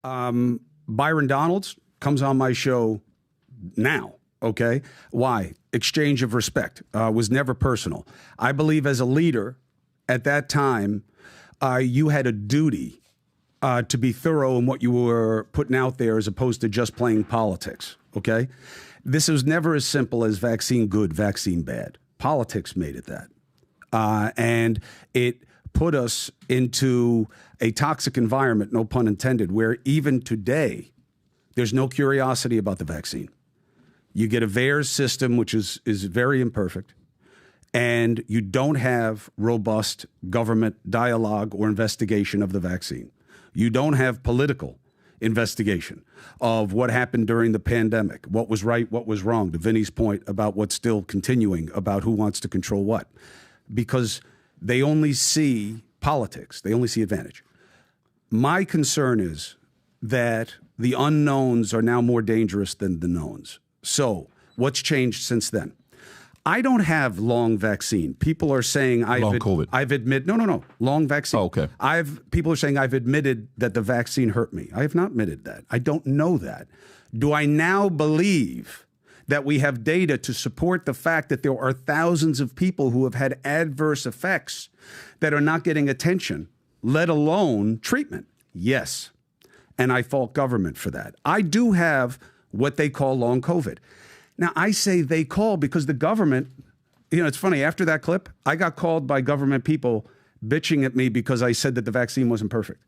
Byron Donalds comes on my show now. Okay. Why? Exchange of respect was never personal. I believe as a leader at that time, you had a duty to be thorough in what you were putting out there as opposed to just playing politics. Okay. This was never as simple as vaccine good, vaccine bad. Politics made it that. And it put us into a toxic environment, no pun intended, where even today, there's no curiosity about the vaccine. You get a VAERS system, which is very imperfect, and you don't have robust government dialogue or investigation of the vaccine. You don't have political investigation of what happened during the pandemic, what was right, what was wrong, to Vinny's point about what's still continuing, about who wants to control what. Because they only see politics. They only see advantage. My concern is that the unknowns are now more dangerous than the knowns. So what's changed since then? I don't have long vaccine. People are saying I've admitted long vaccine. Oh, okay. People are saying I've admitted that the vaccine hurt me. I have not admitted that. I don't know that. Do I now believe that we have data to support the fact that there are thousands of people who have had adverse effects that are not getting attention, let alone treatment? Yes. And I fault government for that. I do have what they call long COVID. Now, I say they call because the government, it's funny, after that clip, I got called by government people bitching at me because I said that the vaccine wasn't perfect.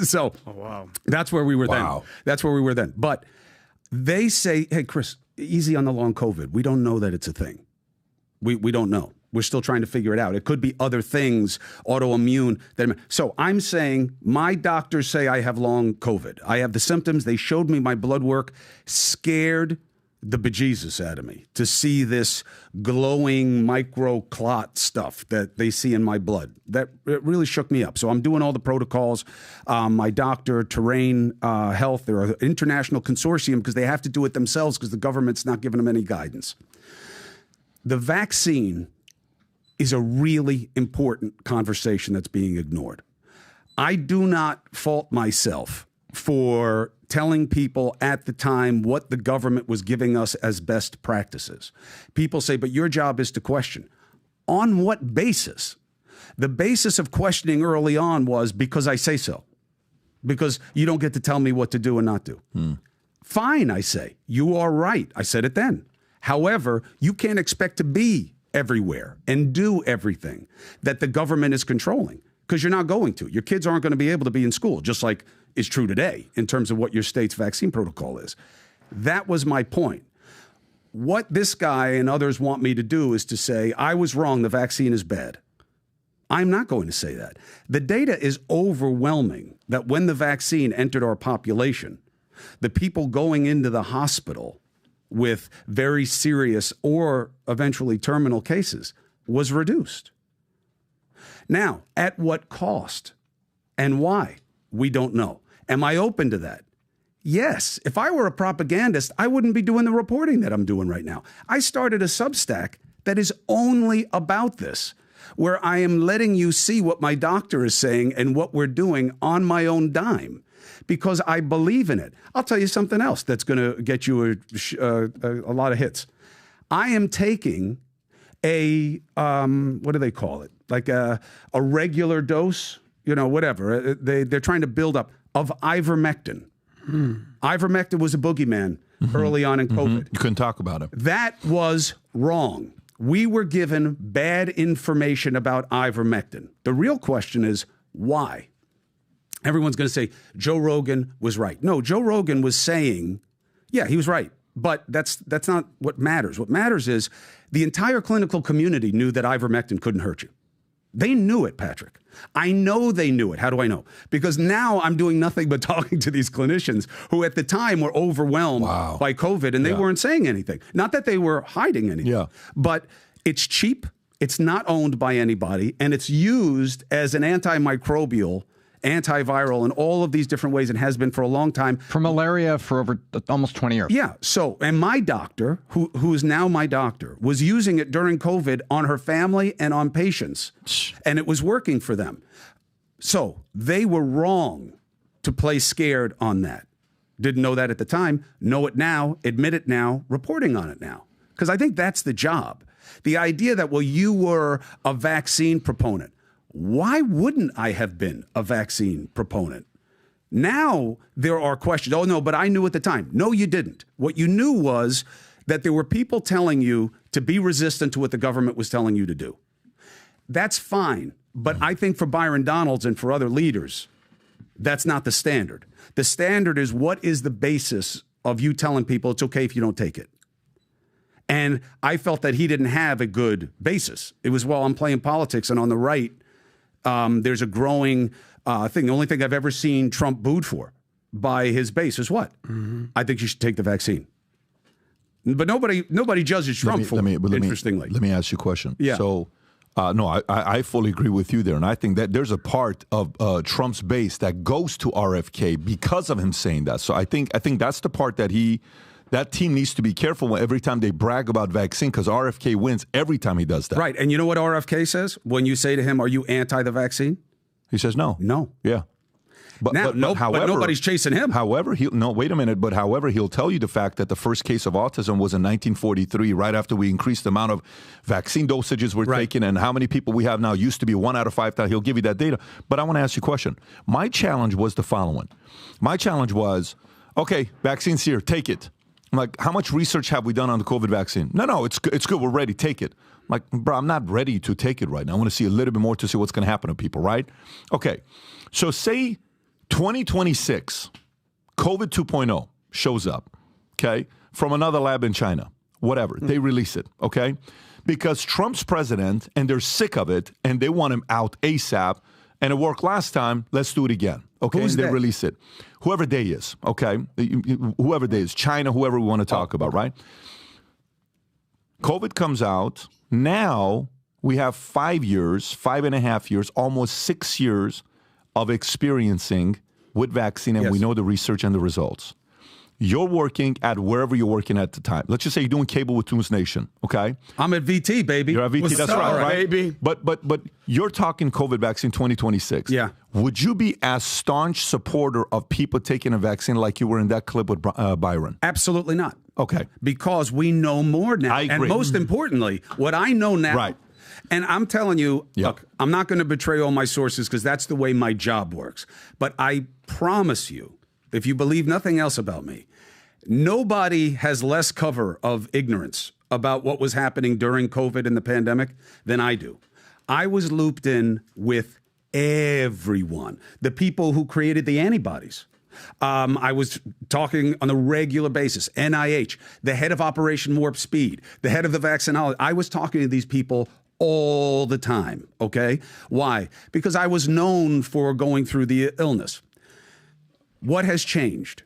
So that's where we were then. That's where we were then. But they say, hey, Chris, easy on the long COVID. We don't know that it's a thing. We don't know. We're still trying to figure it out. It could be other things, autoimmune. So I'm saying my doctors say I have long COVID. I have the symptoms. They showed me my blood work, scared the bejesus out of me to see this glowing micro clot stuff that they see in my blood. It really shook me up. So I'm doing all the protocols. My doctor, Terrain Health, they're an international consortium because they have to do it themselves because the government's not giving them any guidance. The vaccine is a really important conversation that's being ignored. I do not fault myself for telling people at the time what the government was giving us as best practices. People say, but your job is to question. On what basis? The basis of questioning early on was because I say so. Because you don't get to tell me what to do and not do. Fine, I say. You are right. I said it then. However, you can't expect to be everywhere and do everything that the government is controlling because you're not going to. Your kids aren't going to be able to be in school, just like is true today in terms of what your state's vaccine protocol is. That was my point. What this guy and others want me to do is to say, I was wrong, the vaccine is bad. I'm not going to say that. The data is overwhelming that when the vaccine entered our population, the people going into the hospital with very serious or eventually terminal cases was reduced. Now, at what cost and why? We don't know. Am I open to that? Yes. If I were a propagandist, I wouldn't be doing the reporting that I'm doing right now. I started a Substack that is only about this, where I am letting you see what my doctor is saying and what we're doing on my own dime, because I believe in it. I'll tell you something else that's going to get you a lot of hits. I am taking a, what do they call it? Like a regular dose, whatever. They're trying to build up of ivermectin. Ivermectin was a boogeyman early on in COVID. You couldn't talk about it. That was wrong. We were given bad information about ivermectin. The real question is why? Everyone's going to say Joe Rogan was right. No, Joe Rogan was saying, yeah, he was right. But that's not what matters. What matters is the entire clinical community knew that ivermectin couldn't hurt you. They knew it, Patrick. I know they knew it. How do I know? Because now I'm doing nothing but talking to these clinicians who at the time were overwhelmed by COVID and they weren't saying anything. Not that they were hiding anything, but it's cheap. It's not owned by anybody, and it's used as an antimicrobial, antiviral in all of these different ways and has been for a long time. For malaria for over almost 20 years. Yeah. So, and my doctor, who is now my doctor, was using it during COVID on her family and on patients, and it was working for them. So they were wrong to play scared on that. Didn't know that at the time. Know it now. Admit it now. Reporting on it now. Because I think that's the job. The idea that, well, you were a vaccine proponent. Why wouldn't I have been a vaccine proponent? Now there are questions. Oh, no, but I knew at the time. No, you didn't. What you knew was that there were people telling you to be resistant to what the government was telling you to do. That's fine. But I think for Byron Donalds and for other leaders, that's not the standard. The standard is, what is the basis of you telling people it's okay if you don't take it? And I felt that he didn't have a good basis. It was, well, I'm playing politics, and on the right, there's a growing thing. The only thing I've ever seen Trump booed for by his base is what? I think you should take the vaccine. But nobody judges Trump for it, interestingly. Let me ask you a question. Yeah. So, no, I fully agree with you there. And I think that there's a part of Trump's base that goes to RFK because of him saying that. So I think that's the part that that team needs to be careful every time they brag about vaccine, because RFK wins every time he does that. Right. And you know what RFK says when you say to him, are you anti the vaccine? He says no. No. Yeah. But nobody's chasing him. However, wait a minute. But however, he'll tell you the fact that the first case of autism was in 1943, right after we increased the amount of vaccine dosages we're taking, and how many people we have now. Used to be 1 out of 5,000. He'll give you that data. But I want to ask you a question. My challenge was the following. My challenge was, okay, vaccine's here, take it. I'm like, how much research have we done on the COVID vaccine? No, it's good. We're ready. Take it. I'm like, bro, I'm not ready to take it right now. I want to see a little bit more to see what's going to happen to people, right? Okay, so say 2026, COVID 2.0 shows up, okay, from another lab in China, whatever. They release it, okay? Because Trump's president, and they're sick of it, and they want him out ASAP, and it worked last time, let's do it again, okay? Who's and they they? Release it. Whoever they is, okay? Whoever they is, China, whoever we want to talk about, right? COVID comes out. Now we have 5 years, 5.5 years, almost 6 years of experiencing with vaccine, and we know the research and the results. You're working at wherever you're working at the time. Let's just say you're doing cable with Tunes Nation, okay? I'm at VT, baby. You're at VT, What's that's up, right? baby? But you're talking COVID vaccine 2026. Yeah. Would you be as staunch supporter of people taking a vaccine like you were in that clip with Byron? Absolutely not. Okay. Because we know more now. I agree. And most importantly, what I know now, Right. and I'm telling you, look, I'm not going to betray all my sources because that's the way my job works. But I promise you, if you believe nothing else about me, nobody has less cover of ignorance about what was happening during COVID and the pandemic than I do. I was looped in with everyone, the people who created the antibodies. I was talking on a regular basis, NIH, the head of Operation Warp Speed, the head of the vaccinology. I was talking to these people all the time, okay? Why? Because I was known for going through the illness. What has changed?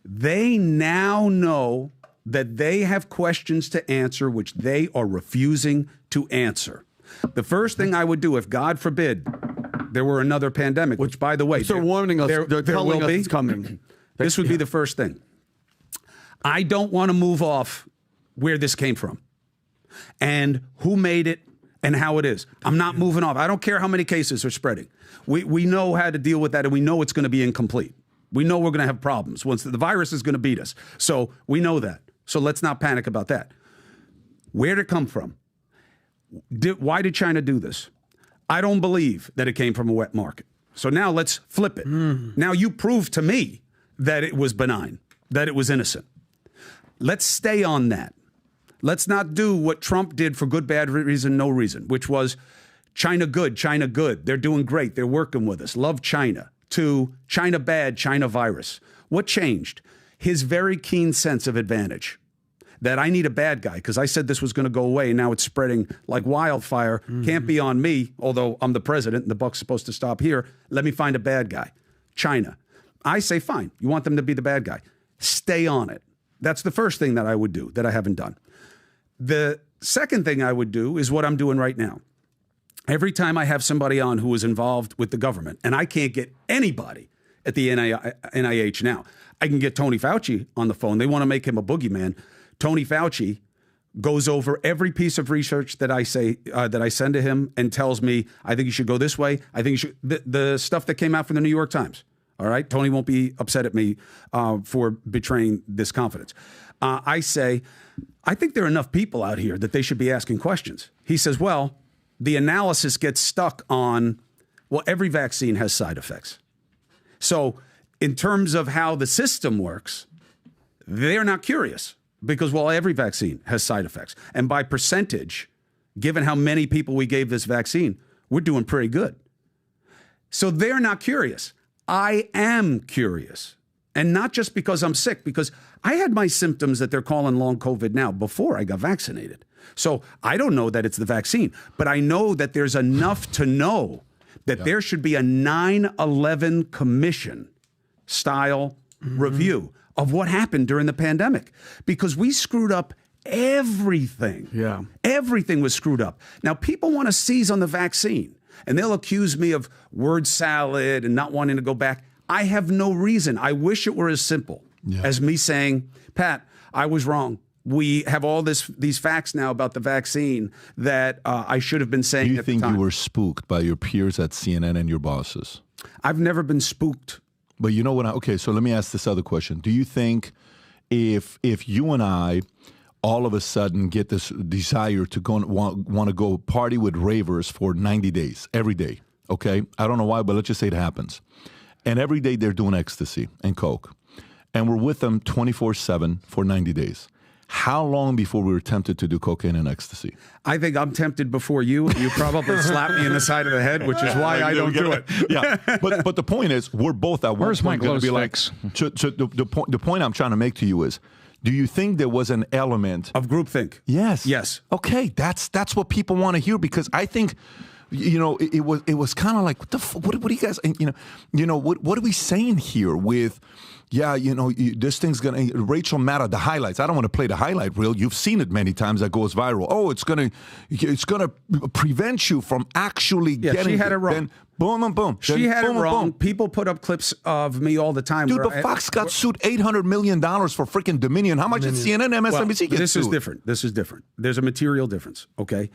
They now know that they have questions to answer which they are refusing to answer. The first thing I would do, if God forbid there were another pandemic, which, by the way, they're warning us, they're telling us it's coming. This would be the first thing. I don't want to move off where this came from and who made it and how it is. I'm not moving off. I don't care how many cases are spreading. We know how to deal with that, and we know it's going to be incomplete. We know we're going to have problems. Once the virus is going to beat us. So we know that. So let's not panic about that. Where did it come from? Why did China do this? I don't believe that it came from a wet market. So now let's flip it. Now you prove to me that it was benign, that it was innocent. Let's stay on that. Let's not do what Trump did for good, bad reason, no reason, which was China good, China good. They're doing great. They're working with us. Love China. To China bad, China virus. What changed? His very keen sense of advantage. That I need a bad guy because I said this was going to go away. And now it's spreading like wildfire. Can't be on me, although I'm the president and the buck's supposed to stop here. Let me find a bad guy. China. I say, fine. You want them to be the bad guy. Stay on it. That's the first thing that I would do that I haven't done. The second thing I would do is what I'm doing right now. Every time I have somebody on who is involved with the government, and I can't get anybody at the NIH now. I can get Tony Fauci on the phone. They want to make him a boogeyman. Tony Fauci goes over every piece of research that I say that I send to him and tells me, I think you should go this way. I think you should. The stuff that came out from the New York Times. All right? Tony won't be upset at me for betraying this confidence. I say, I think there are enough people out here that they should be asking questions. He says, well, the analysis gets stuck on, well, every vaccine has side effects. So in terms of how the system works, they're not curious because, well, every vaccine has side effects. And by percentage, given how many people we gave this vaccine, we're doing pretty good. So they're not curious. I am curious. And not just because I'm sick, because I had my symptoms that they're calling long COVID now before I got vaccinated. So I don't know that it's the vaccine, but I know that there's enough to know that there should be a 9/11 commission style review of what happened during the pandemic, because we screwed up everything. Yeah. Everything was screwed up. Now, people want to seize on the vaccine, and they'll accuse me of word salad and not wanting to go back. I have no reason. I wish it were as simple as me saying, Pat, I was wrong. We have all these facts now about the vaccine that I should have been saying at the time. Do you think you were spooked by your peers at CNN and your bosses? I've never been spooked. But you know what? Okay, so let me ask this other question. Do you think if you and I all of a sudden get this desire to go want to go party with ravers for 90 days, every day, okay? I don't know why, but let's just say it happens. And every day they're doing ecstasy and coke. And we're with them 24/7 for 90 days. How long before we were tempted to do cocaine and ecstasy? I think I'm tempted before you. You probably slap me in the side of the head, which is why I don't do it. Yeah, but the point is, we're both at one point going to be like. So the point I'm trying to make to you is, do you think there was an element of groupthink? Yes. Yes. Okay, that's what people want to hear, because I think, you know, it was kind of like, what do you guys, what are we saying here with? Yeah, you know, this thing's going to, Rachel Maddow, the highlights. I don't want to play the highlight reel. You've seen it many times. That goes viral. Oh, it's going to prevent you from actually getting she had it wrong. Then boom, boom, boom. She had it wrong. People put up clips of me all the time. Dude, but Fox got sued $800 million for freaking Dominion. How much did CNN, MSNBC get sued? This is different. There's a material difference, okay?